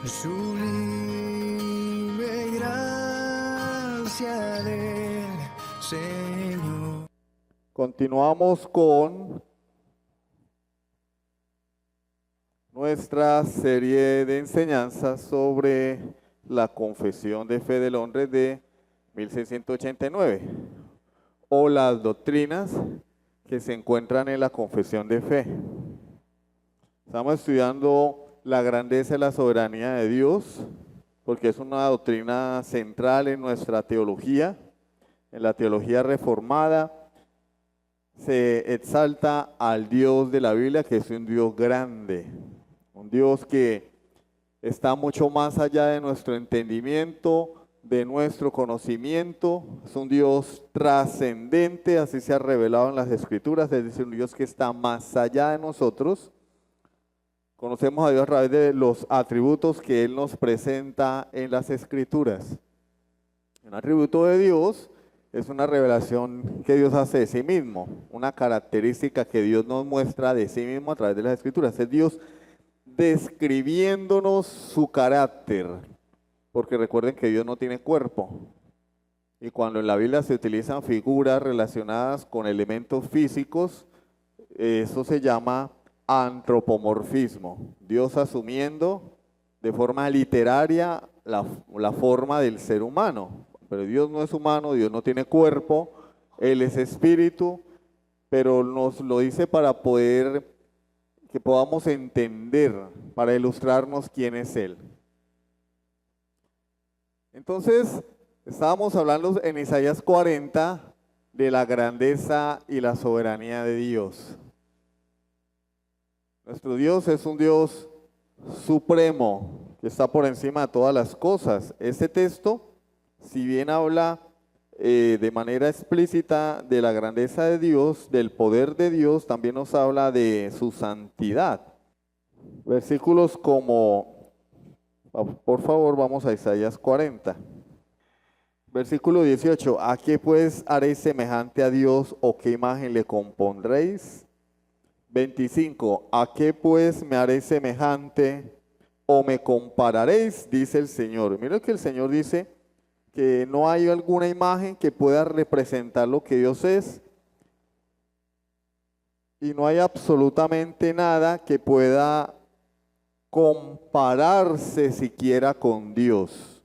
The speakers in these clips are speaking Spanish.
sublime gracia del Señor. Continuamos con nuestra serie de enseñanzas sobre la Confesión de Fe del Hombre de 1689 o las doctrinas que se encuentran en la Confesión de Fe. Estamos estudiando la grandeza y la soberanía de Dios porque es una doctrina central en nuestra teología, en la teología reformada. Se exalta al Dios de la Biblia, que es un Dios grande, un Dios que está mucho más allá de nuestro entendimiento, de nuestro conocimiento. Es un Dios trascendente, así se ha revelado en las Escrituras, es decir, un Dios que está más allá de nosotros. Conocemos a Dios a través de los atributos que Él nos presenta en las Escrituras. Un atributo de Dios es una revelación que Dios hace de sí mismo, una característica que Dios nos muestra de sí mismo a través de las Escrituras. Es Dios describiéndonos su carácter, porque recuerden que Dios no tiene cuerpo. Y cuando en la Biblia se utilizan figuras relacionadas con elementos físicos, eso se llama antropomorfismo. Dios asumiendo de forma literaria la forma del ser humano. Pero Dios no es humano, Dios no tiene cuerpo, Él es espíritu, pero nos lo dice para poder que podamos entender, para ilustrarnos quién es Él. Entonces, estábamos hablando en Isaías 40 de la grandeza y la soberanía de Dios. Nuestro Dios es un Dios supremo, que está por encima de todas las cosas. Este texto, si bien habla de manera explícita de la grandeza de Dios, del poder de Dios, también nos habla de su santidad. Versículos como, por favor, vamos a Isaías 40. Versículo 18, ¿a qué pues haréis semejante a Dios o qué imagen le compondréis? 25, ¿a qué pues me haréis semejante o me compararéis? Dice el Señor. Mira que el Señor dice que no hay alguna imagen que pueda representar lo que Dios es y no hay absolutamente nada que pueda compararse siquiera con Dios.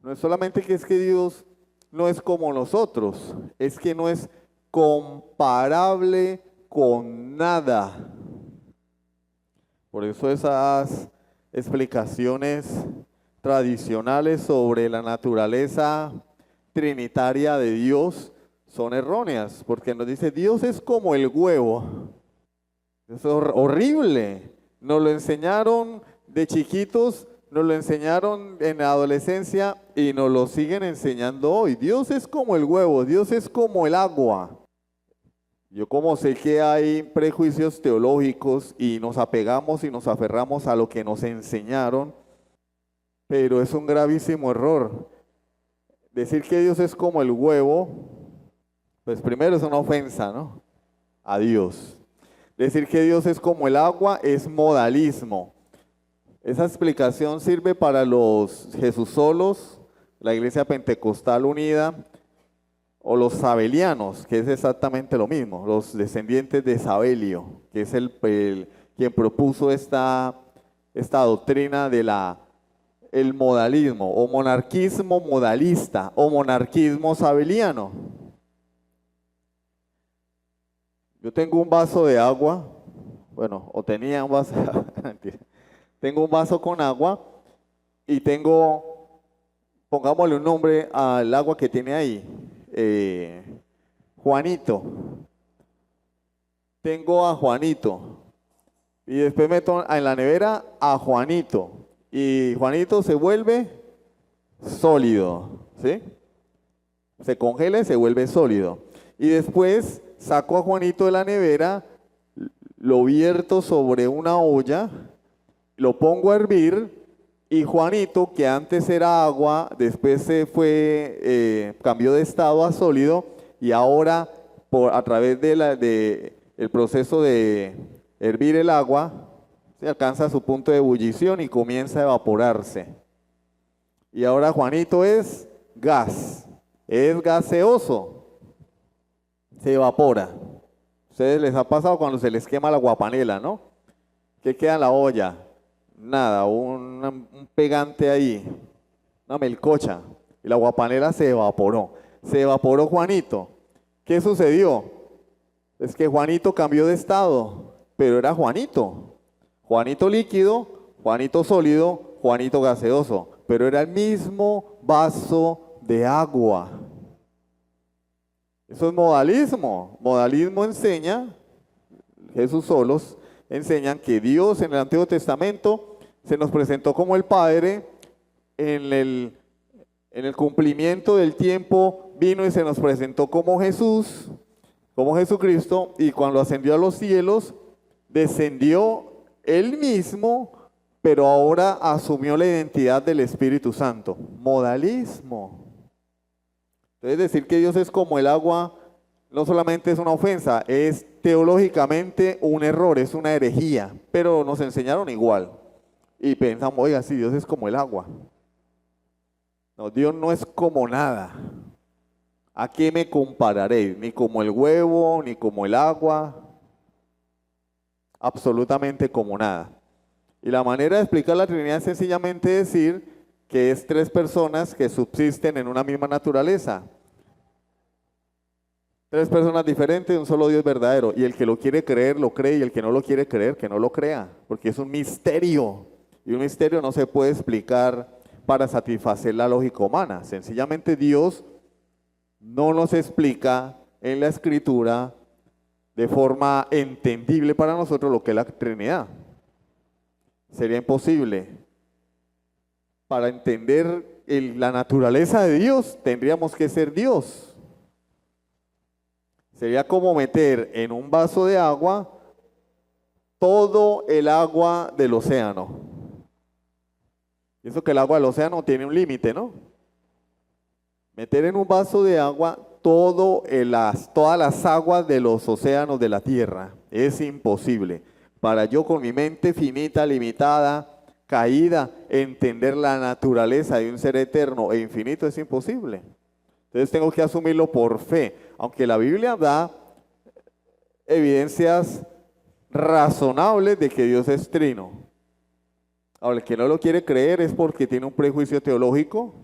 No es solamente que es que Dios no es como nosotros, es que no es comparable con nada. Por eso esas explicaciones tradicionales sobre la naturaleza trinitaria de Dios son erróneas, porque nos dice Dios es como el huevo. Eso es horrible. Nos lo enseñaron de chiquitos, nos lo enseñaron en la adolescencia y nos lo siguen enseñando hoy. Dios es como el huevo, Dios es como el agua. Yo como sé que hay prejuicios teológicos y nos apegamos y nos aferramos a lo que nos enseñaron, pero es un gravísimo error. Decir que Dios es como el huevo, pues primero es una ofensa, ¿no? A Dios. Decir que Dios es como el agua es modalismo. Esa explicación sirve para los Jesusolos, la Iglesia Pentecostal Unida, o los sabelianos, que es exactamente lo mismo, los descendientes de Sabelio, que es quien propuso esta doctrina de el modalismo, o monarquismo modalista, o monarquismo sabeliano. Yo tengo un vaso de agua, bueno, o tenía un vaso, tengo un vaso con agua y tengo, pongámosle un nombre al agua que tiene ahí, Juanito. Tengo a Juanito y después meto en la nevera a Juanito y Juanito se vuelve sólido, ¿sí? Se congela y se vuelve sólido. Y después saco a Juanito de la nevera, lo vierto sobre una olla, lo pongo a hervir y Juanito, que antes era agua, después se fue, cambió de estado a sólido y ahora a través el proceso de hervir el agua, Se alcanza su punto de ebullición y comienza a evaporarse. Y ahora Juanito es gas, es gaseoso, se evapora. Ustedes les ha pasado cuando se les quema la guapanela, ¿no? ¿Qué queda en la olla? Nada, un pegante ahí, una melcocha, y la guapanela se evaporó Juanito. ¿Qué sucedió? Es que Juanito cambió de estado, pero era Juanito. Juanito líquido, Juanito sólido, Juanito gaseoso, pero era el mismo vaso de agua. Eso es modalismo. Modalismo enseña, Jesús solos enseñan que Dios en el Antiguo Testamento se nos presentó como el Padre, en el cumplimiento del tiempo vino y se nos presentó como Jesús, como Jesucristo, y cuando ascendió a los cielos, descendió Él mismo, pero ahora asumió la identidad del Espíritu Santo. Modalismo. Entonces decir que Dios es como el agua no solamente es una ofensa, es teológicamente un error, es una herejía, pero nos enseñaron igual. Y pensamos, oiga, si Dios es como el agua. No, Dios no es como nada. ¿A qué me compararéis? Ni como el huevo, ni como el agua. Absolutamente como nada. Y la manera de explicar la Trinidad es sencillamente decir que es tres personas que subsisten en una misma naturaleza. Tres personas diferentes, un solo Dios verdadero. Y el que lo quiere creer, lo cree, y el que no lo quiere creer, que no lo crea. Porque es un misterio. Y un misterio no se puede explicar para satisfacer la lógica humana. Sencillamente Dios no nos explica en la Escritura de forma entendible para nosotros lo que es la Trinidad. Sería imposible. Para entender la naturaleza de Dios, tendríamos que ser Dios. Sería como meter en un vaso de agua todo el agua del océano. Y eso que el agua del océano tiene un límite, ¿no? Meter en un vaso de agua todas las aguas de los océanos de la tierra. Es imposible. Para yo con mi mente finita, limitada, caída, entender la naturaleza de un ser eterno e infinito es imposible. Entonces tengo que asumirlo por fe. Aunque la Biblia da evidencias razonables de que Dios es trino. Ahora, el que no lo quiere creer es porque tiene un prejuicio teológico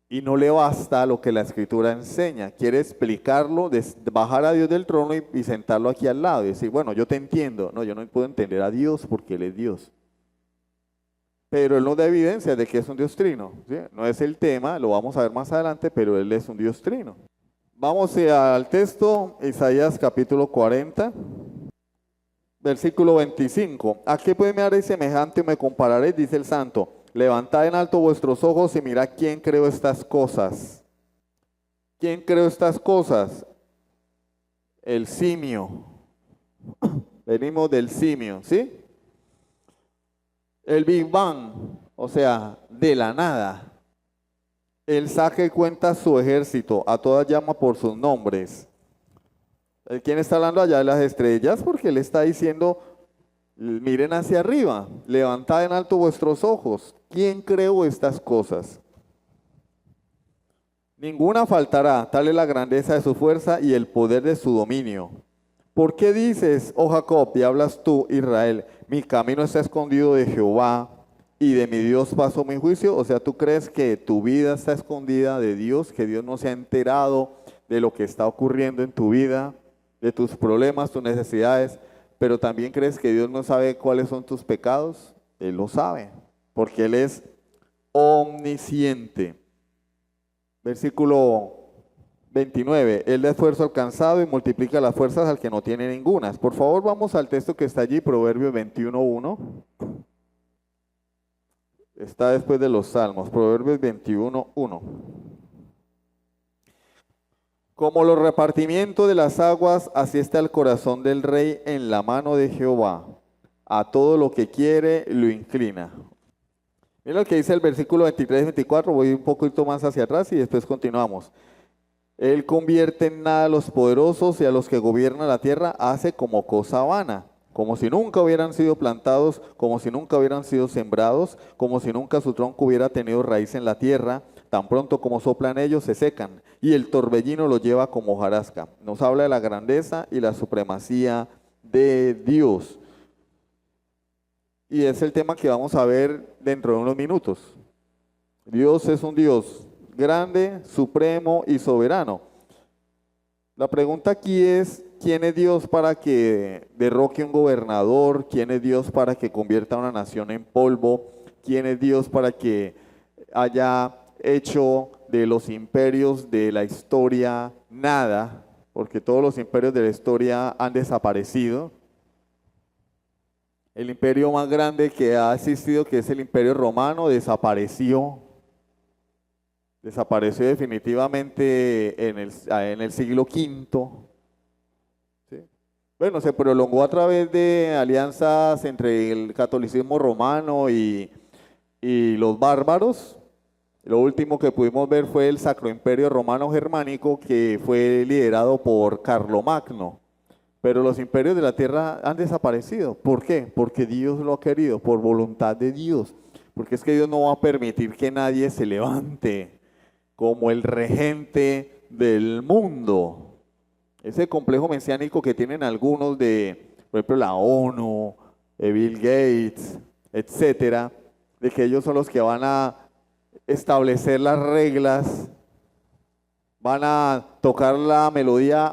y no le basta lo que la Escritura enseña. Quiere explicarlo, bajar a Dios del trono y sentarlo aquí al lado y decir, bueno, yo te entiendo. No, yo no puedo entender a Dios porque Él es Dios. Pero Él nos da evidencia de que es un Dios trino. ¿Sí? No es el tema, lo vamos a ver más adelante, pero Él es un Dios trino. Vamos al texto, Isaías capítulo 40. Versículo 25. ¿A qué pues me haréis semejante o me compararéis? Dice el santo. Levantad en alto vuestros ojos y mirad quién creó estas cosas. ¿Quién creó estas cosas? El simio. Venimos del simio, ¿sí? El Big Bang, o sea, de la nada. Él saca y cuenta su ejército, a todas llama por sus nombres. ¿Quién está hablando allá de las estrellas? Porque él está diciendo, miren hacia arriba, levantad en alto vuestros ojos. ¿Quién creó estas cosas? Ninguna faltará, tal es la grandeza de su fuerza y el poder de su dominio. ¿Por qué dices, oh Jacob, y hablas tú, Israel, mi camino está escondido de Jehová y de mi Dios paso mi juicio? O sea, ¿tú crees que tu vida está escondida de Dios, que Dios no se ha enterado de lo que está ocurriendo en tu vida, de tus problemas, tus necesidades, pero también crees que Dios no sabe cuáles son tus pecados? Él lo sabe, porque Él es omnisciente. Versículo 29, Él da esfuerzo al cansado y multiplica las fuerzas al que no tiene ningunas. Por favor, vamos al texto que está allí, Proverbios 21:1. Está después de los Salmos, Proverbios 21:1. Como los repartimientos de las aguas, así está el corazón del rey en la mano de Jehová. A todo lo que quiere lo inclina. Miren lo que dice el versículo 23 y 24, voy un poquito más hacia atrás y después continuamos. Él convierte en nada a los poderosos y a los que gobiernan la tierra hace como cosa vana. como si nunca hubieran sido plantados, como si nunca hubieran sido sembrados, como si nunca su tronco hubiera tenido raíz en la tierra. Tan pronto como soplan ellos, se secan, y el torbellino los lleva como hojarasca. Nos habla de la grandeza y la supremacía de Dios. Y es el tema que vamos a ver dentro de unos minutos. Dios es un Dios grande, supremo y soberano. La pregunta aquí es, ¿quién es Dios para que derroque un gobernador? ¿Quién es Dios para que convierta a una nación en polvo? ¿Quién es Dios para que haya hecho de los imperios de la historia nada? Porque todos los imperios de la historia han desaparecido. El imperio más grande que ha existido, que es el Imperio Romano, desapareció. Desapareció definitivamente en el siglo V. ¿Sí? Bueno, se prolongó a través de alianzas entre el catolicismo romano y los bárbaros. Lo último que pudimos ver fue el Sacro Imperio Romano Germánico, que fue liderado por Carlomagno. Pero los imperios de la tierra han desaparecido. ¿Por qué? Porque Dios lo ha querido, por voluntad de Dios. Porque es que Dios no va a permitir que nadie se levante como el regente del mundo. Ese complejo mesiánico que tienen algunos de, por ejemplo, la ONU, Bill Gates, etcétera, de que ellos son los que van a establecer las reglas, van a tocar la melodía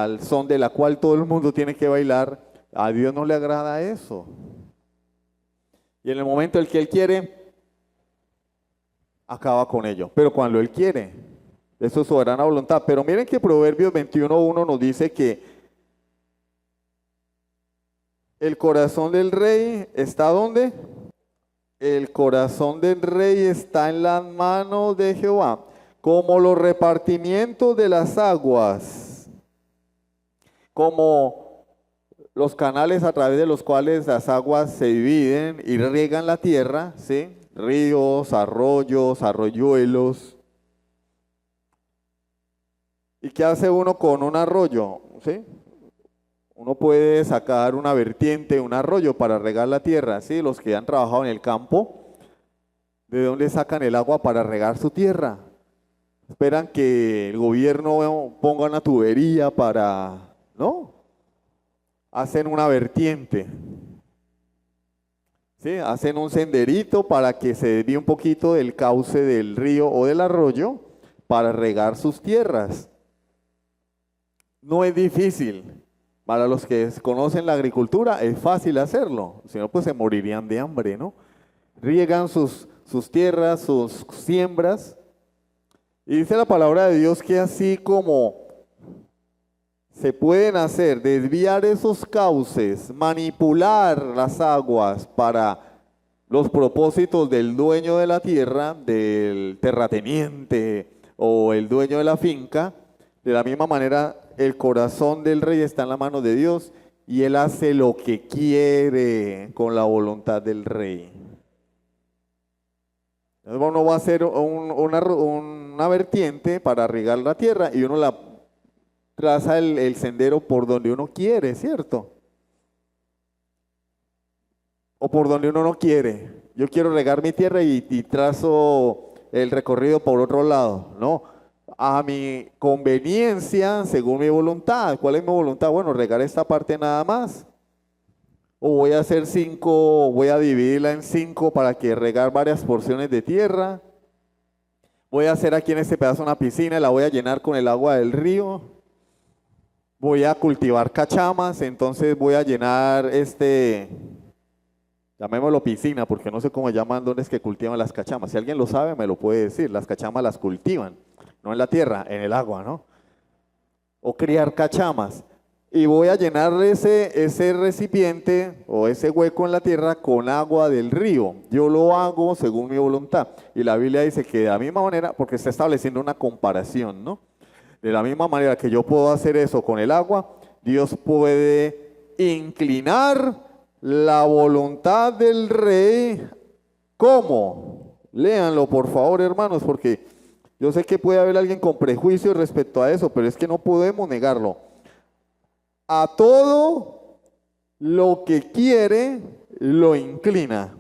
al son de la cual todo el mundo tiene que bailar. A Dios no le agrada eso. Y en el momento en que Él quiere, acaba con ello. Pero cuando Él quiere, eso es soberana voluntad. Pero miren que Proverbios 21:1 nos dice que el corazón del rey está ¿dónde? El corazón del rey está en las manos de Jehová, como los repartimientos de las aguas, como los canales a través de los cuales las aguas se dividen y riegan la tierra, ¿sí? Ríos, arroyos, arroyuelos. ¿Y qué hace uno con un arroyo? ¿Sí? Uno puede sacar una vertiente, un arroyo para regar la tierra, ¿sí? Los que han trabajado en el campo, ¿de dónde sacan el agua para regar su tierra? Esperan que el gobierno ponga una tubería para, ¿no? Hacen una vertiente, ¿sí? Hacen un senderito para que se desvíe un poquito del cauce del río o del arroyo para regar sus tierras. No es difícil. Para los que conocen la agricultura es fácil hacerlo, si no pues se morirían de hambre, ¿no? Riegan sus tierras, sus siembras. Y dice la palabra de Dios que así como se pueden hacer, desviar esos cauces, manipular las aguas para los propósitos del dueño de la tierra, del terrateniente o el dueño de la finca, de la misma manera el corazón del rey está en la mano de Dios y él hace lo que quiere con la voluntad del rey. Entonces uno va a hacer una vertiente para regar la tierra y uno la traza el sendero por donde uno quiere, ¿cierto? O por donde uno no quiere. Yo quiero regar mi tierra y trazo el recorrido por otro lado, ¿no? A mi conveniencia, según mi voluntad. ¿Cuál es mi voluntad? Bueno, regar esta parte nada más. O voy a hacer 5, voy a dividirla en 5 para que regar varias porciones de tierra. Voy a hacer aquí en este pedazo una piscina y la voy a llenar con el agua del río. Voy a cultivar cachamas, entonces voy a llenar llamémoslo piscina, porque no sé cómo llaman donde es que cultivan las cachamas. Si alguien lo sabe, me lo puede decir. Las cachamas las cultivan. No en la tierra, en el agua, ¿no? O criar cachamas. Y voy a llenar ese recipiente o ese hueco en la tierra con agua del río. Yo lo hago según mi voluntad. Y la Biblia dice que de la misma manera, porque está estableciendo una comparación, ¿no? De la misma manera que yo puedo hacer eso con el agua, Dios puede inclinar la voluntad del rey. ¿Cómo? Léanlo, por favor, hermanos, porque yo sé que puede haber alguien con prejuicios respecto a eso, pero es que no podemos negarlo. A todo lo que quiere, lo inclina.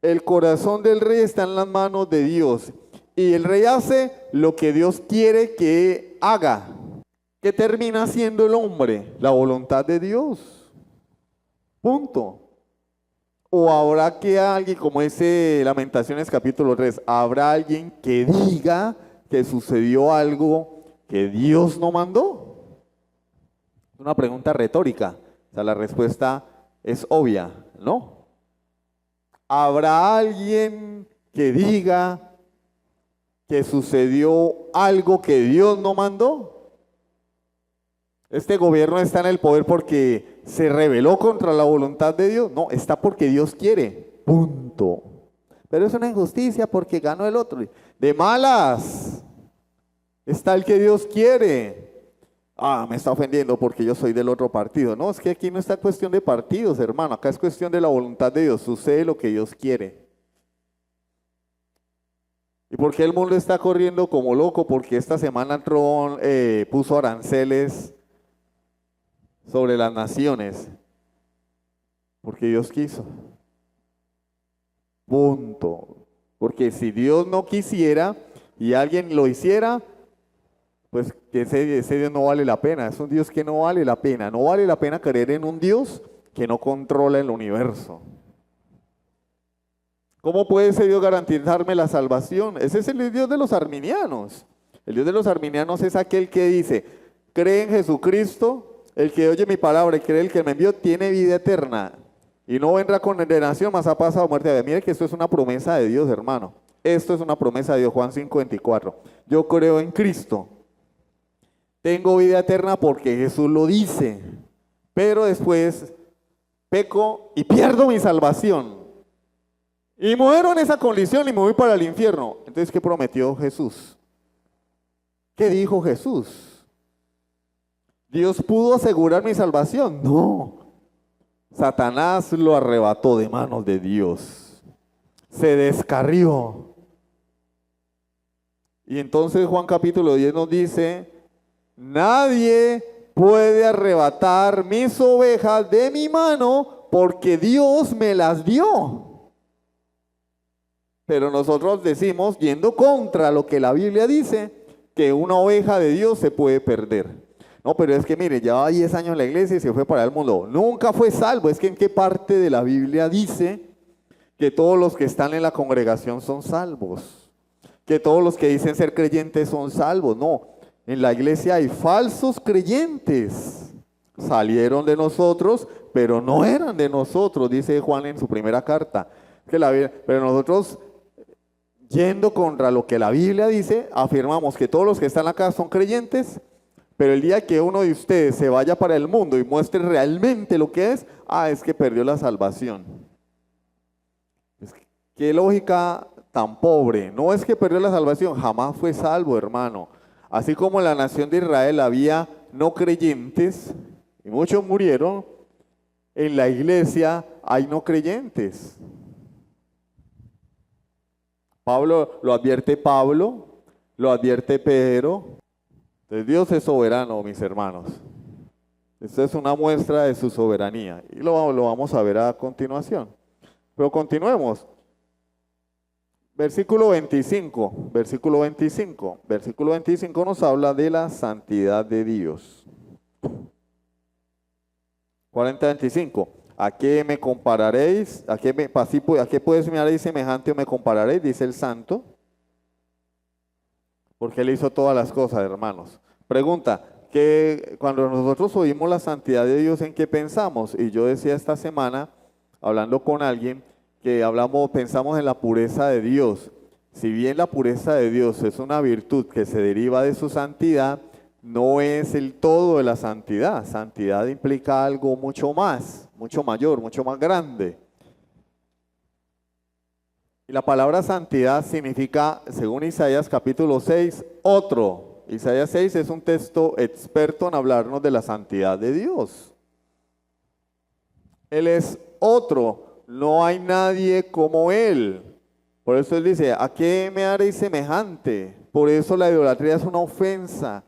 El corazón del rey está en las manos de Dios y el rey hace lo que Dios quiere que haga. ¿Qué termina haciendo el hombre? La voluntad de Dios. Punto. O habrá que alguien, como dice Lamentaciones capítulo 3, habrá alguien que diga que sucedió algo que Dios no mandó. Una pregunta retórica. O sea, la respuesta es obvia, ¿no? ¿Habrá alguien que diga que sucedió algo que Dios no mandó? Este gobierno está en el poder porque se rebeló contra la voluntad de Dios. No, está porque Dios quiere. Punto. Pero es una injusticia porque ganó el otro. De malas. Está el que Dios quiere. Ah, me está ofendiendo porque yo soy del otro partido. No, es que aquí no está cuestión de partidos, hermano. Acá es cuestión de la voluntad de Dios. Sucede lo que Dios quiere. ¿Y por qué el mundo está corriendo como loco? Porque esta semana Trump puso aranceles sobre las naciones. Porque Dios quiso. Punto. Porque si Dios no quisiera y alguien lo hiciera, pues que ese Dios no vale la pena. Es un Dios que no vale la pena. No vale la pena creer en un Dios que no controla el universo. ¿Cómo puede ese Dios garantizarme la salvación? Ese es el Dios de los arminianos. El Dios de los arminianos es aquel que dice, cree en Jesucristo, el que oye mi palabra y cree el que me envió, tiene vida eterna. Y no vendrá condenación, mas ha pasado muerte. Mire que esto es una promesa de Dios, hermano. Esto es una promesa de Dios, Juan 5:24. Yo creo en Cristo. Tengo vida eterna porque Jesús lo dice, pero después peco y pierdo mi salvación. Y muero en esa condición y me voy para el infierno. Entonces, ¿qué prometió Jesús? ¿Qué dijo Jesús? ¿Dios pudo asegurar mi salvación? No. Satanás lo arrebató de manos de Dios. Se descarrió. Y entonces Juan capítulo 10 nos dice, nadie puede arrebatar mis ovejas de mi mano porque Dios me las dio. Pero nosotros decimos, yendo contra lo que la Biblia dice, que una oveja de Dios se puede perder. No, pero es que mire, lleva 10 años en la iglesia y se fue para el mundo. Nunca fue salvo. Es que en qué parte de la Biblia dice que todos los que están en la congregación son salvos. Que todos los que dicen ser creyentes son salvos. No. En la iglesia hay falsos creyentes. Salieron de nosotros, pero no eran de nosotros, dice Juan en su primera carta. Pero nosotros, yendo contra lo que la Biblia dice, afirmamos que todos los que están acá son creyentes, pero el día que uno de ustedes se vaya para el mundo y muestre realmente lo que es que perdió la salvación. Qué lógica tan pobre. No es que perdió la salvación, jamás fue salvo, hermano. Así como en la nación de Israel había no creyentes, y muchos murieron, en la iglesia hay no creyentes. Lo advierte Pablo, lo advierte Pedro. Entonces Dios es soberano, mis hermanos. Esta es una muestra de su soberanía. Y lo vamos a ver a continuación. Pero continuemos. Versículo 25, versículo 25. Versículo 25 nos habla de la santidad de Dios. 40-25. ¿A qué me compararéis? ¿A qué pues me haréis semejante o me compararéis? Dice el santo. Porque Él hizo todas las cosas, hermanos. Pregunta, que cuando nosotros oímos la santidad de Dios, ¿en qué pensamos? Y yo decía esta semana, hablando con alguien, que pensamos en la pureza de Dios. Si bien la pureza de Dios es una virtud que se deriva de su santidad, no es el todo de la santidad. Santidad implica algo mucho más, mucho mayor, mucho más grande. Y la palabra santidad significa, según Isaías capítulo 6, otro. Isaías 6 es un texto experto en hablarnos de la santidad de Dios. Él es otro, no hay nadie como Él. Por eso Él dice, ¿a qué me haréis semejante? Por eso la idolatría es una ofensa.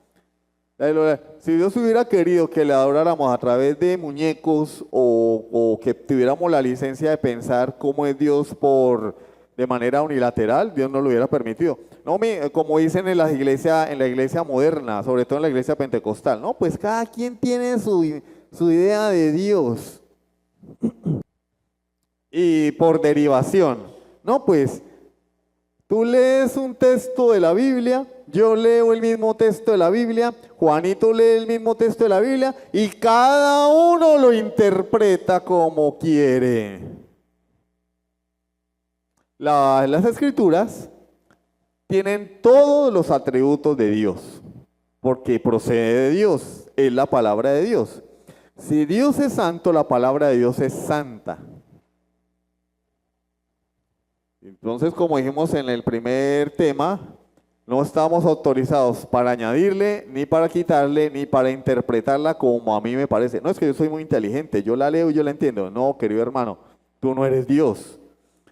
Si Dios hubiera querido que le adoráramos a través de muñecos o que tuviéramos la licencia de pensar cómo es Dios de manera unilateral, Dios no lo hubiera permitido. No, como dicen en la iglesia moderna, sobre todo en la iglesia pentecostal, no, pues cada quien tiene su idea de Dios. Y por derivación, no, pues tú lees un texto de la Biblia, yo leo el mismo texto de la Biblia, Juanito lee el mismo texto de la Biblia y cada uno lo interpreta como quiere. Las escrituras tienen todos los atributos de Dios, porque procede de Dios, es la palabra de Dios. Si Dios es santo, la palabra de Dios es santa. Entonces, como dijimos en el primer tema, no estamos autorizados para añadirle, ni para quitarle, ni para interpretarla como a mí me parece. No es que yo soy muy inteligente, yo la leo y yo la entiendo. No, querido hermano, tú no eres Dios.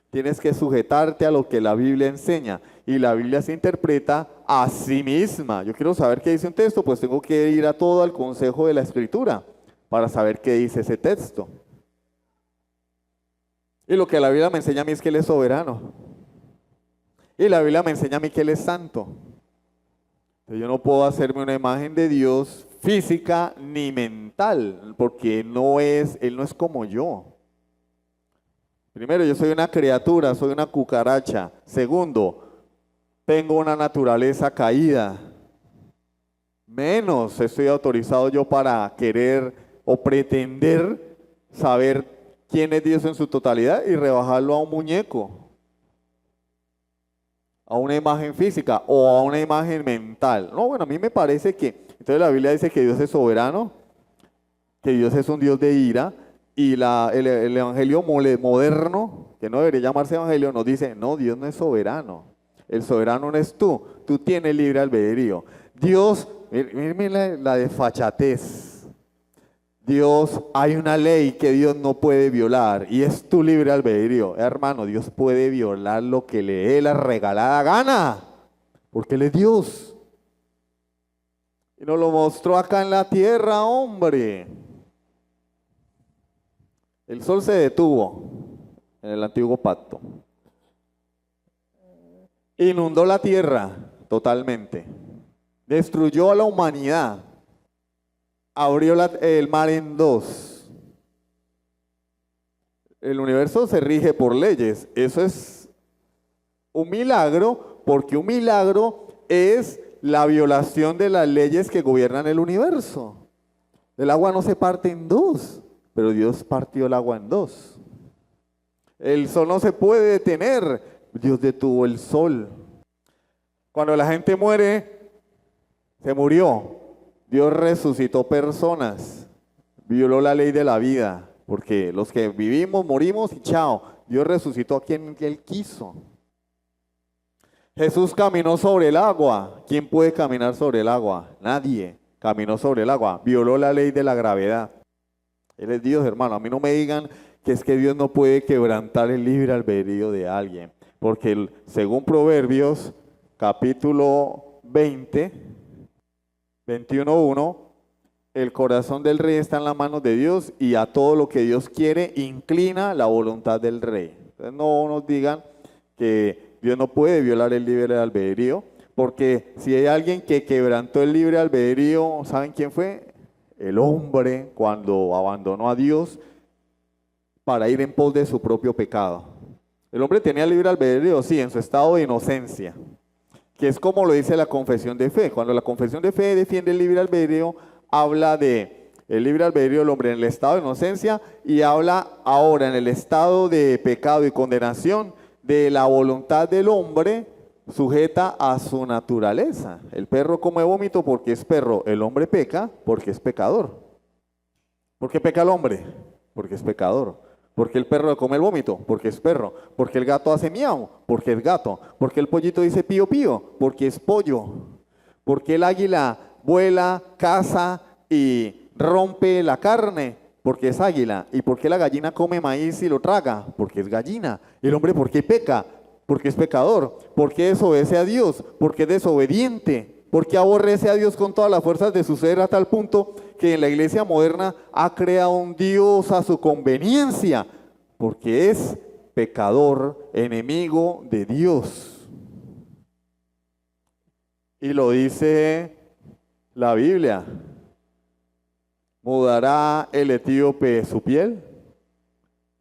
Tienes que sujetarte a lo que la Biblia enseña. Y la Biblia se interpreta a sí misma. Yo quiero saber qué dice un texto, pues tengo que ir a todo al consejo de la Escritura para saber qué dice ese texto. Y lo que la Biblia me enseña a mí es que Él es soberano. Y la Biblia me enseña a mí que Él es santo. Entonces yo no puedo hacerme una imagen de Dios física ni mental, porque Él no es como yo. Primero, yo soy una criatura, soy una cucaracha. Segundo, tengo una naturaleza caída. Menos estoy autorizado yo para querer o pretender saber quién es Dios en su totalidad y rebajarlo a un muñeco, a una imagen física o a una imagen mental. No, bueno, a mí me parece que, entonces la Biblia dice que Dios es soberano, que Dios es un Dios de ira, y el evangelio moderno, que no debería llamarse evangelio, nos dice, no, Dios no es soberano. El soberano no es tú tienes libre albedrío. Dios, miren la desfachatez. Dios, hay una ley que Dios no puede violar y es tu libre albedrío. Hermano, Dios puede violar lo que le dé la regalada gana, porque Él es Dios. Y nos lo mostró acá en la tierra, hombre. El sol se detuvo en el antiguo pacto. Inundó la tierra totalmente. Destruyó a la humanidad. Abrió el mar en dos. El universo se rige por leyes. Eso es un milagro, porque un milagro es la violación de las leyes que gobiernan el universo. El agua no se parte en dos, pero Dios partió el agua en dos. El sol no se puede detener, Dios detuvo el sol. Cuando la gente muere, se murió. Dios resucitó personas, violó la ley de la vida, porque los que vivimos, morimos y chao. Dios resucitó a quien Él quiso. Jesús caminó sobre el agua. ¿Quién puede caminar sobre el agua? Nadie caminó sobre el agua. Violó la ley de la gravedad. Él es Dios, hermano. A mí no me digan que es que Dios no puede quebrantar el libre albedrío de alguien, porque según Proverbios, capítulo 20, 21:1, el corazón del rey está en las manos de Dios y a todo lo que Dios quiere inclina la voluntad del rey. Entonces no nos digan que Dios no puede violar el libre albedrío, porque si hay alguien que quebrantó el libre albedrío, ¿saben quién fue? El hombre, cuando abandonó a Dios para ir en pos de su propio pecado. El hombre tenía libre albedrío, sí, en su estado de inocencia, que es como lo dice la confesión de fe. Cuando la confesión de fe defiende el libre albedrío, habla de el libre albedrío del hombre en el estado de inocencia y habla ahora en el estado de pecado y condenación de la voluntad del hombre sujeta a su naturaleza. El perro come vómito porque es perro, el hombre peca porque es pecador. ¿Por qué peca el hombre? Porque es pecador. ¿Por qué el perro come el vómito? Porque es perro. ¿Por qué el gato hace miau? Porque es gato. ¿Por qué el pollito dice pío pío? Porque es pollo. ¿Por qué el águila vuela, caza y rompe la carne? Porque es águila. ¿Y por qué la gallina come maíz y lo traga? Porque es gallina. ¿El hombre por qué peca? Porque es pecador. ¿Por qué desobedece a Dios? Porque es desobediente. ¿Por qué aborrece a Dios con todas las fuerzas de su ser a tal punto que en la iglesia moderna ha creado un Dios a su conveniencia? Porque es pecador, enemigo de Dios. Y lo dice la Biblia. ¿Mudará el etíope su piel?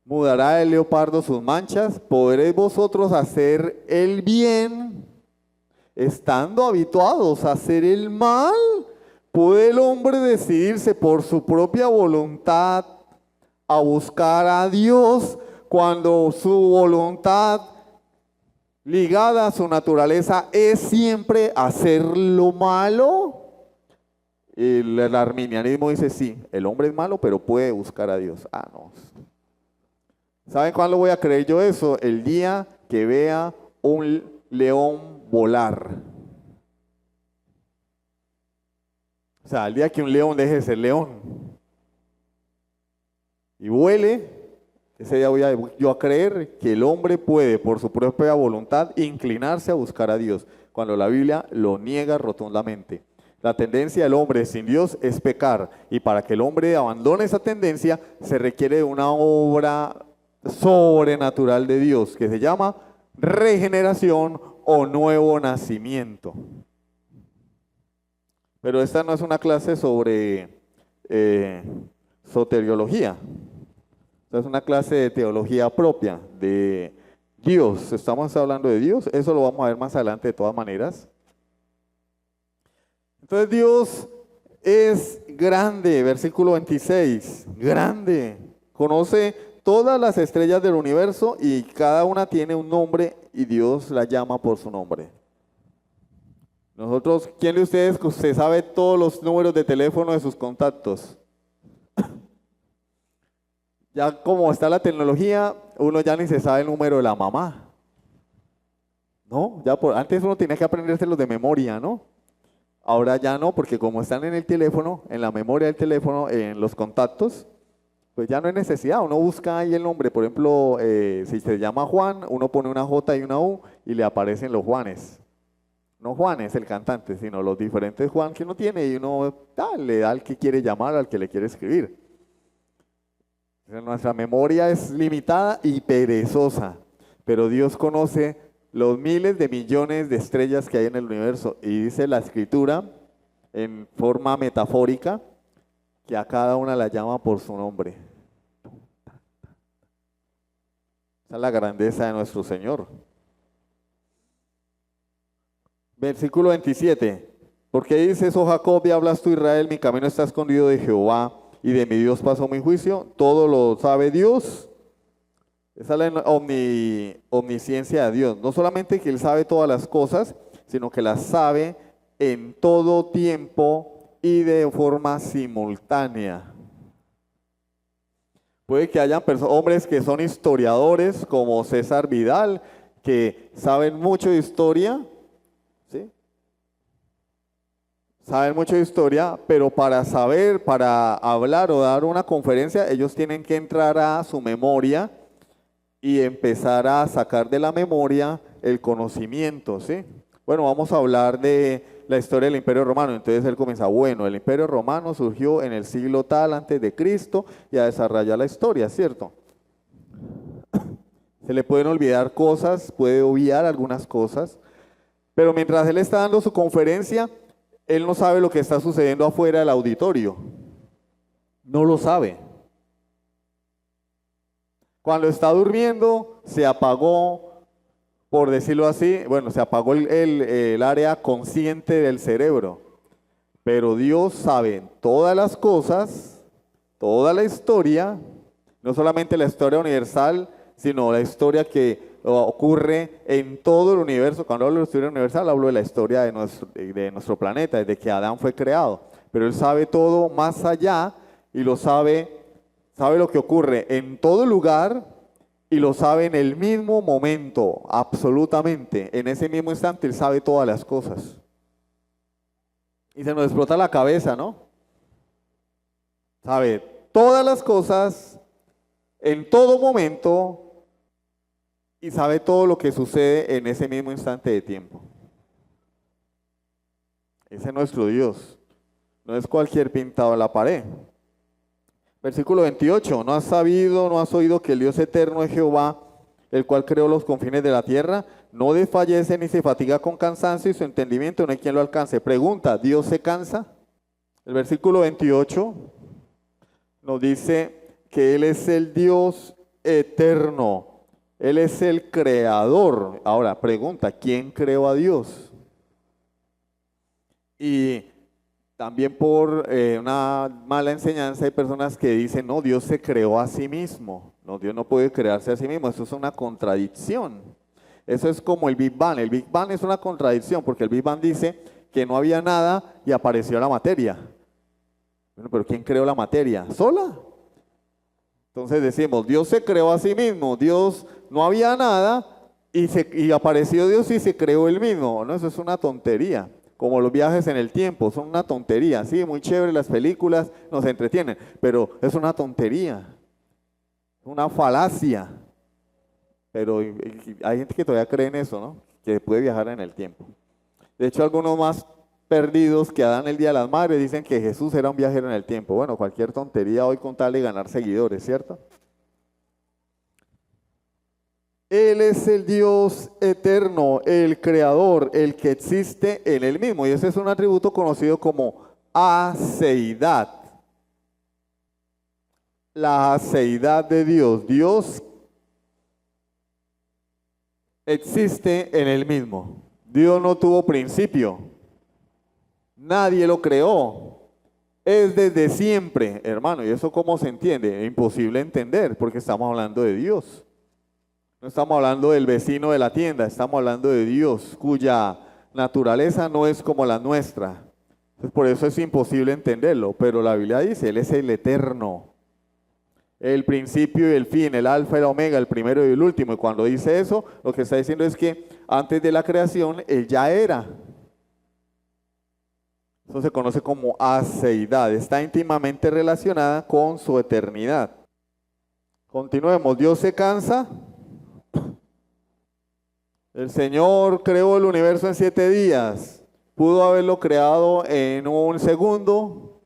¿Mudará el leopardo sus manchas? ¿Podréis vosotros hacer el bien estando habituados a hacer el mal? ¿Puede el hombre decidirse por su propia voluntad a buscar a Dios cuando su voluntad ligada a su naturaleza es siempre hacer lo malo? El arminianismo dice sí, el hombre es malo, pero puede buscar a Dios. Ah, no. ¿Saben cuándo voy a creer yo eso? El día que vea un león volar. O sea, el día que un león deje de ser león y vuele, ese día voy yo a creer que el hombre puede por su propia voluntad inclinarse a buscar a Dios, cuando la Biblia lo niega rotundamente. La tendencia del hombre sin Dios es pecar, y para que el hombre abandone esa tendencia se requiere de una obra sobrenatural de Dios que se llama regeneración o nuevo nacimiento. Pero esta no es una clase sobre soteriología. Esta es una clase de teología propia de Dios. Estamos hablando de Dios. Eso lo vamos a ver más adelante de todas maneras. Entonces Dios es grande, versículo 26, grande. Conoce todas las estrellas del universo y cada una tiene un nombre y Dios la llama por su nombre. Nosotros, ¿quién de ustedes se sabe todos los números de teléfono de sus contactos? Ya como está la tecnología, uno ya ni se sabe el número de la mamá. ¿No? Antes uno tenía que aprendérselos de memoria, ¿no? Ahora ya no, porque como están en el teléfono, en la memoria del teléfono, en los contactos, pues ya no hay necesidad. Uno busca ahí el nombre. Por ejemplo, si se llama Juan, uno pone una J y una U y le aparecen los Juanes. No Juan es el cantante, sino los diferentes Juan que uno tiene y uno le da al que quiere llamar, al que le quiere escribir. Nuestra memoria es limitada y perezosa, pero Dios conoce los miles de millones de estrellas que hay en el universo, y dice la Escritura en forma metafórica que a cada una la llama por su nombre. Esa es la grandeza de nuestro Señor. Versículo 27. ¿Por qué dices, oh Jacob, y hablas tú, Israel, mi camino está escondido de Jehová, y de mi Dios pasó mi juicio? Todo lo sabe Dios. Esa es la omnisciencia de Dios. No solamente que Él sabe todas las cosas, sino que las sabe en todo tiempo y de forma simultánea. Puede que hayan hombres que son historiadores, como César Vidal, que saben mucho de historia, ¿sí? Saben mucho de historia, pero para hablar o dar una conferencia, ellos tienen que entrar a su memoria y empezar a sacar de la memoria el conocimiento, ¿sí? Bueno, vamos a hablar de la historia del Imperio Romano. Entonces él comienza, bueno, el Imperio Romano surgió en el siglo tal antes de Cristo, y a desarrollar la historia, ¿cierto? Se le pueden olvidar cosas, puede obviar algunas cosas, pero mientras él está dando su conferencia, él no sabe lo que está sucediendo afuera del auditorio. No lo sabe. Cuando está durmiendo, se apagó, por decirlo así, bueno, se apagó el área consciente del cerebro. Pero Dios sabe todas las cosas, toda la historia, no solamente la historia universal, sino la historia que ocurre en todo el universo. Cuando hablo de la historia universal, hablo de la historia de nuestro planeta, desde que Adán fue creado. Pero Él sabe todo más allá y lo sabe lo que ocurre en todo lugar y lo sabe en el mismo momento, absolutamente. En ese mismo instante Él sabe todas las cosas. Y se nos explota la cabeza, ¿no? Sabe todas las cosas en todo momento y sabe todo lo que sucede en ese mismo instante de tiempo. Ese es nuestro Dios. No es cualquier pintado en la pared. Versículo 28. ¿No has sabido, no has oído que el Dios eterno es Jehová, el cual creó los confines de la tierra? No desfallece ni se fatiga con cansancio y su entendimiento no hay quien lo alcance. Pregunta, ¿Dios se cansa? El versículo 28 nos dice que Él es el Dios eterno. Él es el creador. Ahora, pregunta, ¿quién creó a Dios? Y también por una mala enseñanza hay personas que dicen, no, Dios se creó a sí mismo. No, Dios no puede crearse a sí mismo. Eso es una contradicción. Eso es como el Big Bang. El Big Bang es una contradicción porque el Big Bang dice que no había nada y apareció la materia. Bueno, pero ¿quién creó la materia? ¿Sola? Entonces decimos, Dios se creó a sí mismo. Dios no había nada y apareció Dios y se creó él mismo. No, eso es una tontería. Como los viajes en el tiempo, son una tontería. Sí, muy chévere, las películas nos entretienen, pero es una tontería, una falacia. Pero hay gente que todavía cree en eso, ¿no? Que puede viajar en el tiempo. De hecho, algunos más perdidos que dan el Día de las Madres dicen que Jesús era un viajero en el tiempo. Bueno, cualquier tontería hoy con tal de ganar seguidores, ¿cierto? Él es el Dios eterno, el creador, el que existe en él mismo. Y ese es un atributo conocido como aceidad. La aceidad de Dios. Dios existe en él mismo. Dios no tuvo principio. Nadie lo creó. Es desde siempre, hermano. ¿Y eso cómo se entiende? Es imposible entender porque estamos hablando de Dios. No estamos hablando del vecino de la tienda, estamos hablando de Dios, cuya naturaleza no es como la nuestra. Entonces, por eso es imposible entenderlo, pero la Biblia dice, Él es el eterno, el principio y el fin, el alfa y el omega, el primero y el último. Y cuando dice eso, lo que está diciendo es que antes de la creación, Él ya era. Eso se conoce como aceidad, está íntimamente relacionada con su eternidad. Continuemos, Dios se cansa. El Señor creó el universo en 7 días. Pudo haberlo creado en un segundo,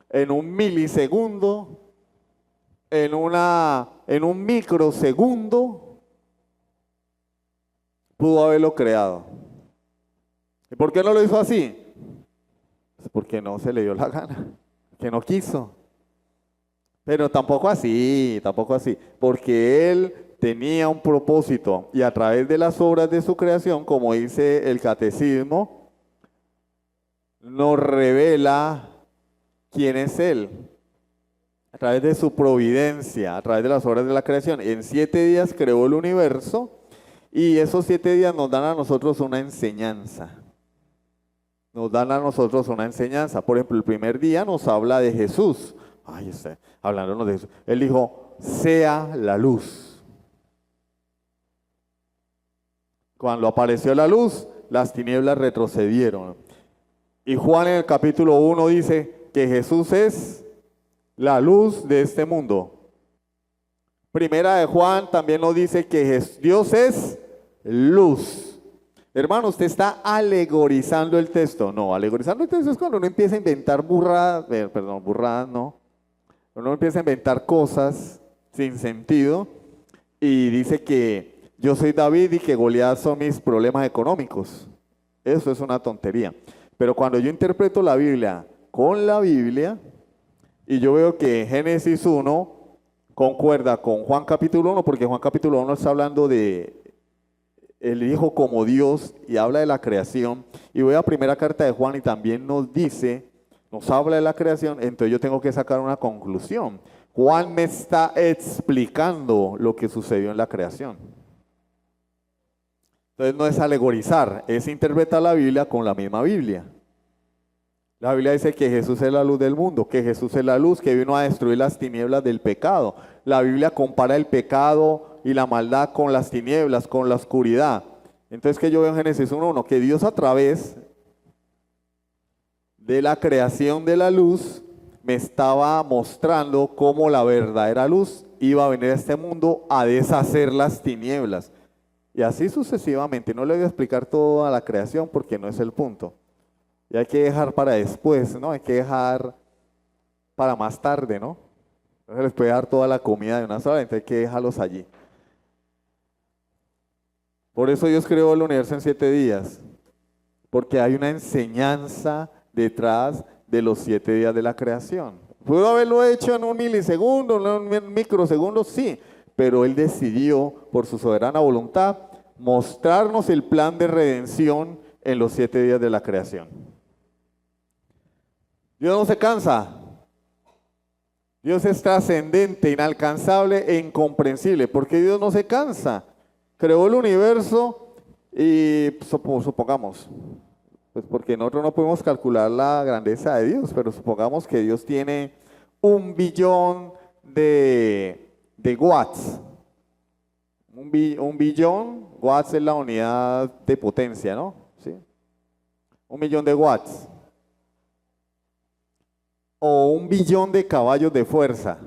en un milisegundo, en un microsegundo. Pudo haberlo creado. ¿Y por qué no lo hizo así? Pues porque no se le dio la gana, que no quiso. Pero tampoco así, porque Él tenía un propósito y a través de las obras de su creación, como dice el catecismo, nos revela quién es Él. A través de su providencia, a través de las obras de la creación. En 7 días creó el universo y esos 7 días nos dan a nosotros una enseñanza. Nos dan a nosotros una enseñanza. Por ejemplo, el primer día nos habla de Jesús. Ay, está hablándonos de Jesús. Él dijo, sea la luz. Cuando apareció la luz, las tinieblas retrocedieron. Y Juan en el capítulo 1 dice que Jesús es la luz de este mundo. Primera de Juan también nos dice que Dios es luz. Hermano, usted está alegorizando el texto. No, alegorizando el texto es cuando uno empieza a inventar burradas no. Uno empieza a inventar cosas sin sentido y dice que yo soy David y que Goliat son mis problemas económicos. Eso es una tontería. Pero cuando yo interpreto la Biblia con la Biblia y yo veo que Génesis 1 concuerda con Juan capítulo 1, porque Juan capítulo 1 está hablando de el Hijo como Dios y habla de la creación. Y voy a primera carta de Juan y también nos habla de la creación, entonces yo tengo que sacar una conclusión. Juan me está explicando lo que sucedió en la creación. Entonces no es alegorizar, es interpretar la Biblia con la misma Biblia. La Biblia dice que Jesús es la luz del mundo, que Jesús es la luz que vino a destruir las tinieblas del pecado. La Biblia compara el pecado y la maldad con las tinieblas, con la oscuridad. Entonces, ¿qué yo veo en Génesis 1:1? Que Dios a través de la creación de la luz me estaba mostrando cómo la verdadera luz iba a venir a este mundo a deshacer las tinieblas. Y así sucesivamente. No le voy a explicar toda la creación porque no es el punto. Y hay que dejar para después, ¿no? Hay que dejar para más tarde, ¿no? No se les puede dar toda la comida de una sola, entonces hay que dejarlos allí. Por eso Dios creó el universo en 7 días, porque hay una enseñanza detrás de los 7 días de la creación. ¿Pudo haberlo hecho en un milisegundo, en un microsegundo? Sí, pero Él decidió, por su soberana voluntad, mostrarnos el plan de redención en los 7 días de la creación. Dios no se cansa. Dios es trascendente, inalcanzable e incomprensible, porque Dios no se cansa. Creó el universo y supongamos, pues porque nosotros no podemos calcular la grandeza de Dios, pero supongamos que Dios tiene 1 billón de watts. Un billón, watts es la unidad de potencia, ¿no? ¿Sí? 1 billón de watts. O 1 billón de caballos de fuerza.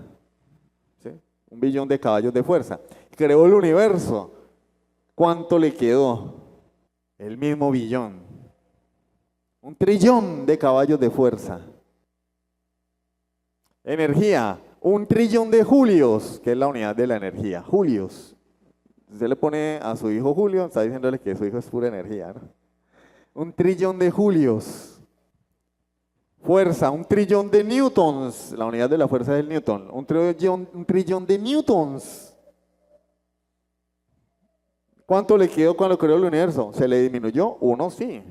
¿Sí? 1 billón de caballos de fuerza. Creó el universo. ¿Cuánto le quedó? El mismo billón. 1 trillón de caballos de fuerza. Energía. 1 trillón de julios, que es la unidad de la energía. Julios. Usted le pone a su hijo Julio, está diciéndole que su hijo es pura energía, ¿no? 1 trillón de julios. Fuerza, 1 trillón de newtons. La unidad de la fuerza es el newton. 1 trillón de newtons. ¿Cuánto le quedó cuando creó el universo? ¿Se le disminuyó? Uno sí.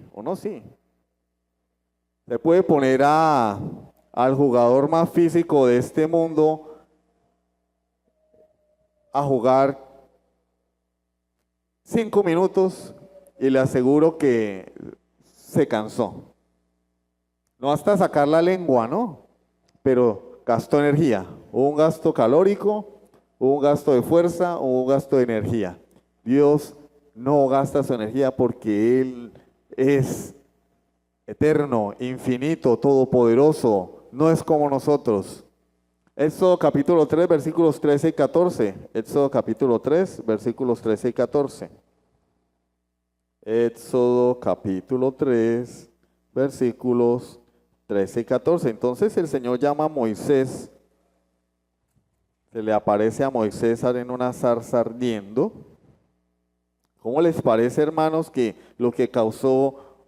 Se puede poner al jugador más físico de este mundo a jugar 5 minutos y le aseguro que se cansó. No hasta sacar la lengua, ¿no? Pero gastó energía. Hubo un gasto calórico, hubo un gasto de fuerza, hubo un gasto de energía. Dios no gasta su energía porque Él es eterno, infinito, todopoderoso. No es como nosotros. Éxodo capítulo 3, versículos 13 y 14. Éxodo capítulo 3, versículos 13 y 14. Éxodo capítulo 3, versículos 13 y 14. Entonces el Señor llama a Moisés. Se le aparece a Moisés en una zarza ardiendo. ¿Cómo les parece, hermanos, que lo que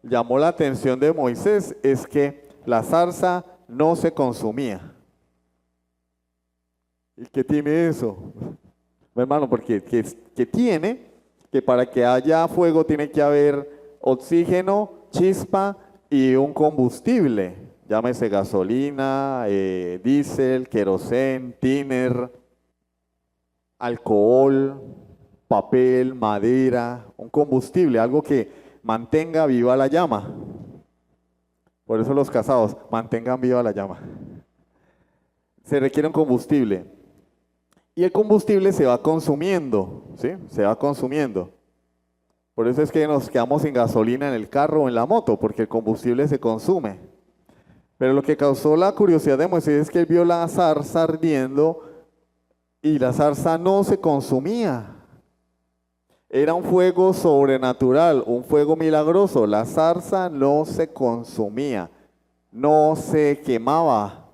llamó la atención de Moisés es que la zarza no se consumía? ¿Y qué tiene eso? Hermano, porque tiene que para que haya fuego tiene que haber oxígeno, chispa y un combustible. Llámese gasolina, diésel, querosén, tiner, alcohol, papel, madera, un combustible, algo que mantenga viva la llama. Por eso los casados, mantengan viva la llama. Se requiere un combustible. Y el combustible se va consumiendo, ¿sí? Se va consumiendo. Por eso es que nos quedamos sin gasolina en el carro o en la moto, porque el combustible se consume. Pero lo que causó la curiosidad de Moisés es que él vio la zarza ardiendo y la zarza no se consumía. Era un fuego sobrenatural, un fuego milagroso. La zarza no se consumía, no se quemaba.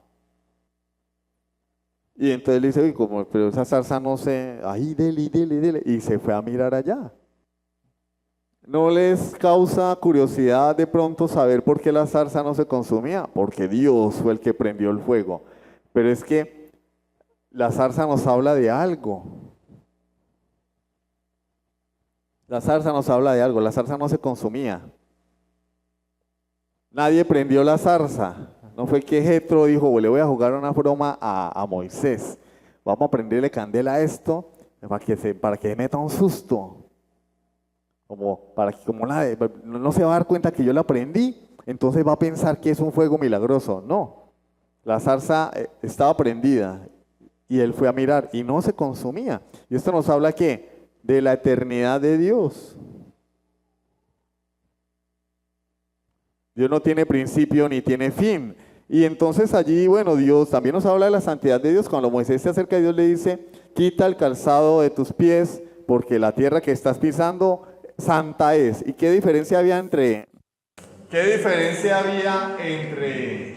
Y entonces le dice, uy, pero esa zarza no se... Ahí, dele. Y se fue a mirar allá. ¿No les causa curiosidad de pronto saber por qué la zarza no se consumía? Porque Dios fue el que prendió el fuego. Pero es que la zarza nos habla de algo. La zarza nos habla de algo. La zarza no se consumía. Nadie prendió la zarza. No fue que Jetro dijo, le voy a jugar una broma a Moisés. Vamos a prenderle candela a esto para que meta un susto. Como no se va a dar cuenta que yo la prendí, entonces va a pensar que es un fuego milagroso. No, la zarza estaba prendida y él fue a mirar y no se consumía. Y esto nos habla ¿qué? De la eternidad de Dios. Dios no tiene principio ni tiene fin. Y entonces allí, bueno, Dios también nos habla de la santidad de Dios. Cuando Moisés se acerca a Dios le dice, quita el calzado de tus pies porque la tierra que estás pisando santa es. ¿Y qué diferencia había entre ¿Qué diferencia había entre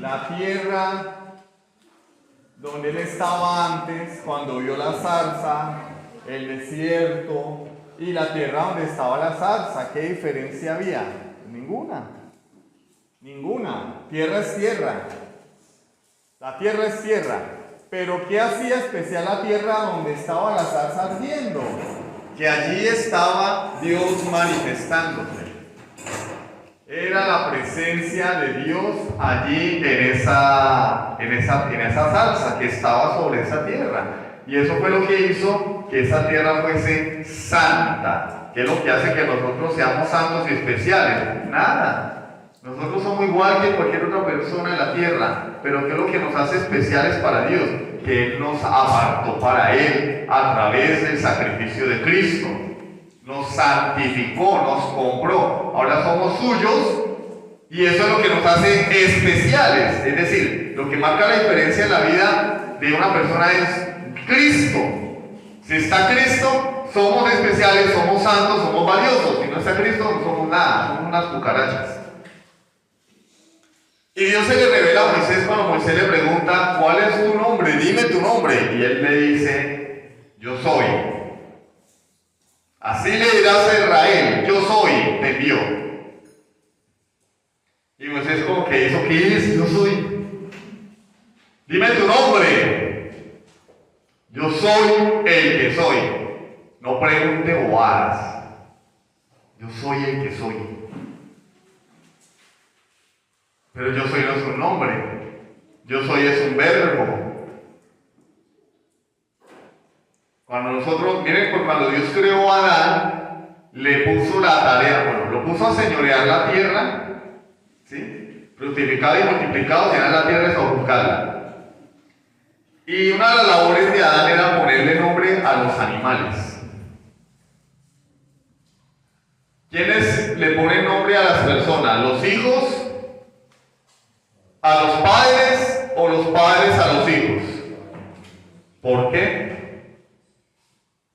la tierra donde él estaba antes, cuando vio la zarza, el desierto, y la tierra donde estaba la zarza? ¿Qué diferencia había? Ninguna. Ninguna. Tierra es tierra. La tierra es tierra. Pero ¿qué hacía especial la tierra donde estaba la zarza ardiendo? Que allí estaba Dios manifestándose. Era la presencia de Dios allí en esa zarza que estaba sobre esa tierra. Y eso fue lo que hizo que esa tierra fuese santa. ¿Qué es lo que hace que nosotros seamos santos y especiales? Nada. Nosotros somos igual que cualquier otra persona en la tierra. Pero ¿qué es lo que nos hace especiales para Dios? Que Él nos apartó para Él a través del sacrificio de Cristo. Nos santificó, nos compró. Ahora somos suyos. Y eso es lo que nos hace especiales. Es decir, lo que marca la diferencia en la vida de una persona es Cristo. Si está Cristo, somos especiales, somos santos, somos valiosos. Si no está Cristo, no somos nada, somos unas cucarachas. Y Dios se le revela a Moisés cuando Moisés le pregunta: ¿cuál es tu nombre? Dime tu nombre. Y él le dice: yo soy. Así le dirás a Israel: yo soy, te envió. Y Moisés como que hizo: ¿qué es? Yo soy. Dime tu nombre. Yo soy el que soy. No pregunte bobadas. Yo soy el que soy. Pero yo soy no es un nombre. Yo soy es un verbo. Cuando nosotros, miren, pues cuando Dios creó a Adán, le puso la tarea, bueno, lo puso a señorear la tierra, ¿sí? Fructificado y multiplicado, llenar la tierra y sojuzgarla. Y una de las labores de Adán era ponerle nombre a los animales. ¿Quiénes le ponen nombre a las personas? ¿Los hijos a los padres o los padres a los hijos? ¿Por qué?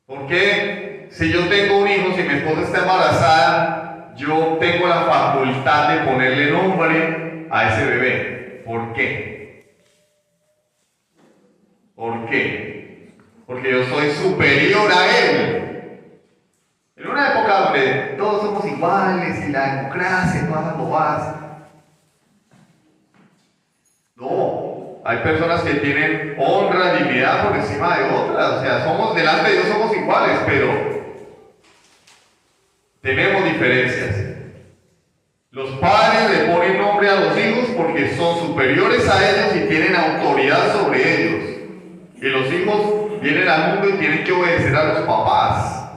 Porque si yo tengo un hijo, si mi esposa está embarazada, yo tengo la facultad de ponerle nombre a ese bebé. ¿Por qué? ¿Por qué? Porque yo soy superior a él. En una época donde todos somos iguales y la democracia y todas las bobadas. No, hay personas que tienen honra, dignidad por encima de otras. O sea, somos delante de Dios, somos iguales, pero tenemos diferencias. Los padres le ponen nombre a los hijos porque son superiores a ellos y tienen autoridad sobre ellos. Y los hijos vienen al mundo y tienen que obedecer a los papás,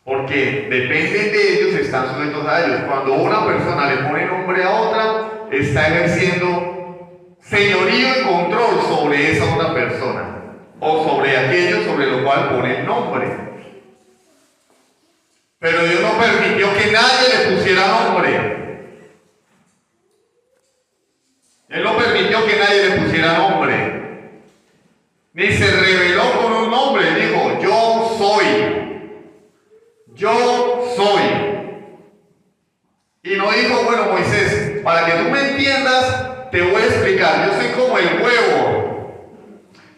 porque dependen de ellos, están sujetos a ellos. Cuando una persona le pone nombre a otra, está ejerciendo señorío y control sobre esa otra persona, o sobre aquello sobre lo cual pone el nombre. Pero Dios no permitió que nadie le pusiera nombre. Él no permitió que nadie le pusiera nombre. Ni se reveló con un nombre. Dijo: yo soy. Yo soy. Y no dijo: bueno, Moisés, para que tú me entiendas, te voy a explicar. Yo soy como el huevo.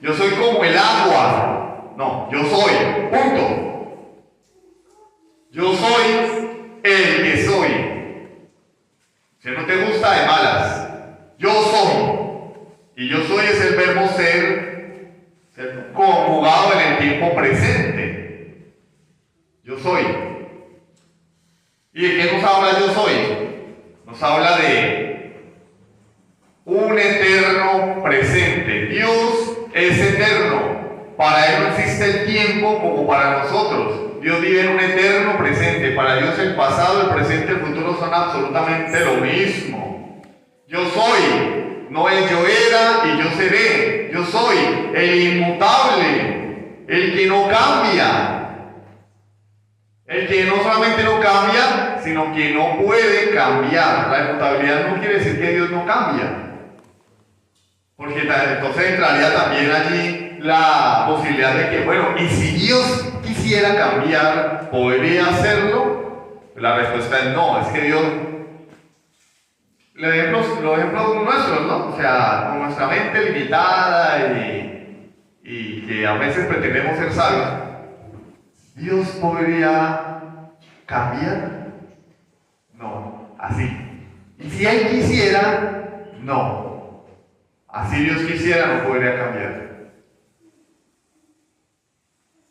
Yo soy como el agua. No, yo soy. Punto. Yo soy el que soy. Si no te gusta, de malas. Yo soy. Y yo soy es el verbo ser conjugado en el tiempo presente. Yo soy. ¿Y de qué nos habla yo soy? Nos habla de un eterno presente. Dios es eterno. Para Él no existe el tiempo como para nosotros. Dios vive en un eterno presente. Para Dios el pasado, el presente y el futuro son absolutamente lo mismo. Yo soy. No es yo era y yo seré. Yo soy el inmutable, el que no cambia. El que no solamente no cambia, sino que no puede cambiar. La inmutabilidad no quiere decir que Dios no cambia. Porque entonces entraría también allí la posibilidad de que, bueno, ¿y si Dios quisiera cambiar, podría hacerlo? La respuesta es no, es que Dios los ejemplos nuestros, ¿no? O sea, con nuestra mente limitada y que a veces pretendemos ser sabios, ¿Dios podría cambiar? No, así. Y si Él quisiera, no. Así Dios quisiera, no podría cambiar.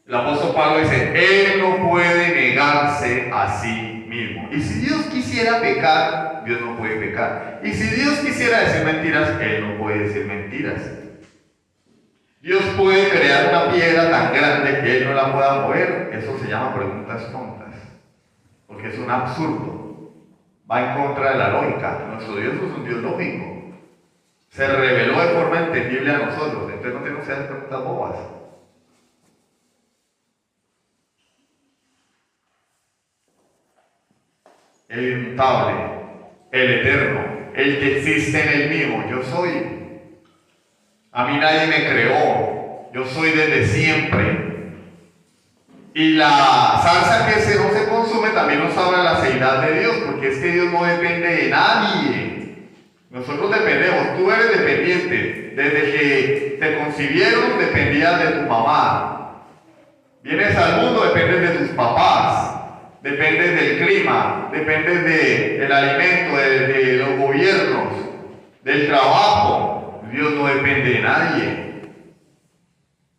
El apóstol Pablo dice, Él no puede negarse a sí mismo. Y si Dios quisiera pecar, Dios no puede pecar. Y si Dios quisiera decir mentiras, Él no puede decir mentiras. Dios puede crear una piedra tan grande que Él no la pueda mover. Eso se llama preguntas tontas. Porque es un absurdo. Va en contra de la lógica. Nuestro Dios es un Dios lógico. Se reveló de forma entendible a nosotros. Entonces no tenemos que hacer preguntas bobas. El inmutable, el eterno, el que existe en el mismo, yo soy. A mí nadie me creó, yo soy desde siempre. Y la salsa que no se consume también nos habla de la seidad de Dios, porque es que Dios no depende de nadie. Nosotros dependemos, tú eres dependiente. Desde que te concibieron dependías de tu mamá. Vienes al mundo, dependes de tus papás. Dependes del clima, dependes del alimento, de los gobiernos, del trabajo. Dios no depende de nadie.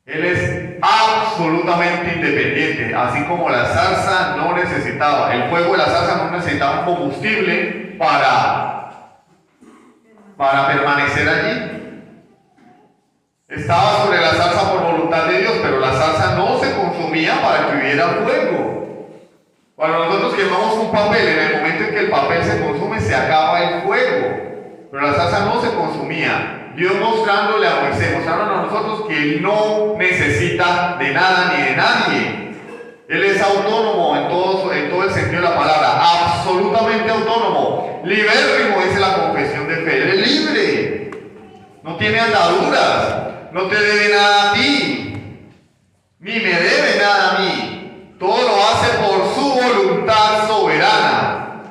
Él es absolutamente independiente, así como la zarza no necesitaba, el fuego de la zarza no necesitaba un combustible para permanecer allí. Estaba sobre la zarza por voluntad de Dios, pero la zarza no se consumía para que hubiera fuego. Cuando nosotros quemamos un papel, en el momento en que el papel se consume, se acaba el fuego. Pero la zarza no se consumía. Dios mostrándole a Moisés, mostrándonos a nosotros que Él no necesita de nada ni de nadie. Él es autónomo en todo el sentido de la palabra, absolutamente autónomo. Libérrimo, dice la confesión de fe. Él es libre. No tiene ataduras. No te debe nada a ti. Ni me debe nada a mí. Todo lo hace por su voluntad soberana.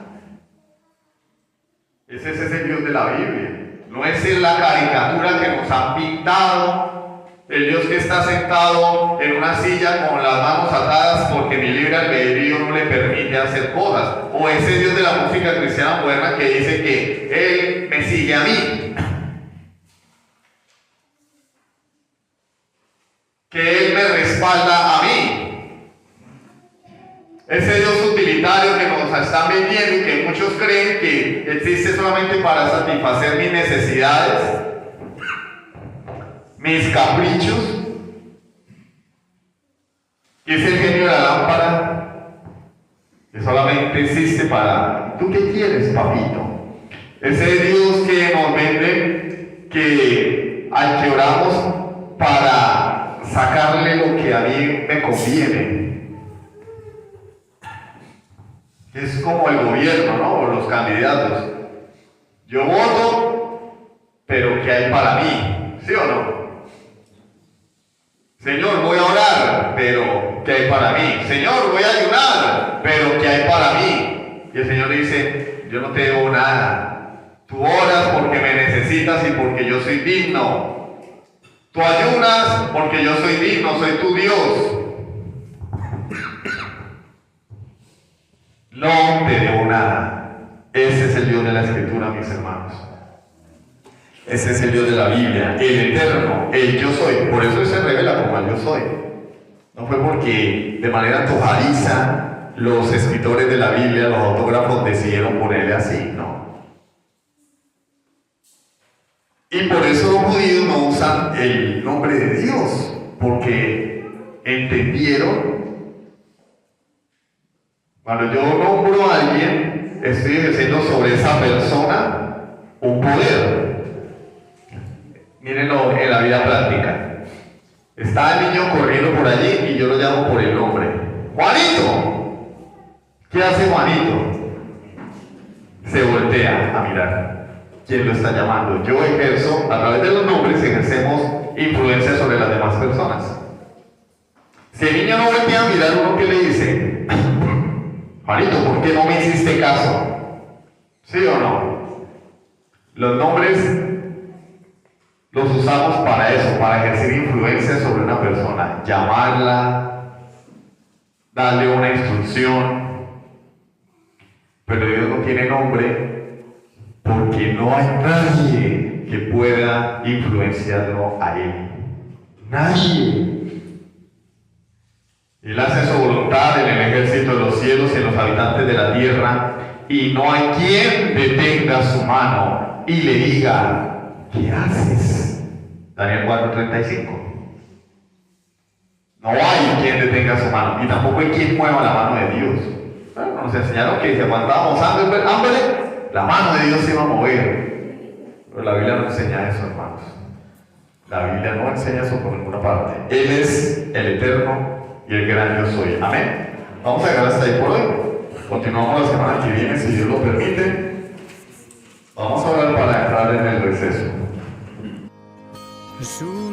Ese es el Dios de la Biblia. No es la caricatura que nos han pintado. El Dios que está sentado en una silla con las manos atadas porque mi libre albedrío no le permite hacer cosas. O ese Dios de la música cristiana moderna que dice que Él me sigue a mí. Que Él me respalda a mí. Ese Dios utilitario que nos están vendiendo y que muchos creen que existe solamente para satisfacer mis necesidades, mis caprichos, que es el genio de la lámpara, que solamente existe para, ¿tú qué quieres, papito? Ese Dios que nos vende, que al que oramos para sacarle lo que a mí me conviene. Es como el gobierno, ¿no? O los candidatos. Yo voto, pero ¿qué hay para mí? ¿Sí o no? Señor, voy a orar, pero ¿qué hay para mí? Señor, voy a ayunar, pero ¿qué hay para mí? Y el Señor dice, yo no te debo nada. Tú oras porque me necesitas y porque yo soy digno. Tú ayunas porque yo soy digno, soy tu Dios. No te debo nada. Ese es el Dios de la Escritura, mis hermanos. Ese es el Dios de la Biblia, el eterno, el yo soy. Por eso Él se revela como el yo soy. No fue porque de manera antojadiza los escritores de la Biblia, los autógrafos, decidieron ponerle así, no. Y por eso los judíos no usan el nombre de Dios, porque entendieron. Cuando yo nombro a alguien, estoy ejerciendo sobre esa persona un poder. Mírenlo en la vida práctica. Está el niño corriendo por allí y yo lo llamo por el nombre. ¡Juanito! ¿Qué hace Juanito? Se voltea a mirar. ¿Quién lo está llamando? Yo ejerzo, a través de los nombres, ejercemos influencia sobre las demás personas. Si el niño no voltea a mirar, uno que le dice, Juanito, ¿por qué no me hiciste caso? ¿Sí o no? Los nombres los usamos para eso, para ejercer influencia sobre una persona, llamarla, darle una instrucción. Pero Dios no tiene nombre porque no hay nadie que pueda influenciarlo a Él. Nadie. Él hace su voluntad en el ejército de los cielos y en los habitantes de la tierra, y no hay quien detenga su mano y le diga, ¿qué haces? Daniel 4:35. No hay quien detenga su mano, y tampoco hay quien mueva la mano de Dios. Bueno, nos enseñaron que si aguantábamos hambre, la mano de Dios se iba a mover. Pero la Biblia no enseña eso, hermanos. La Biblia no enseña eso por ninguna parte. Él es el eterno y el gran yo soy. Amén. Vamos a llegar hasta ahí por hoy. Continuamos la semana que viene, si Dios lo permite. Vamos a orar para entrar en el receso. Su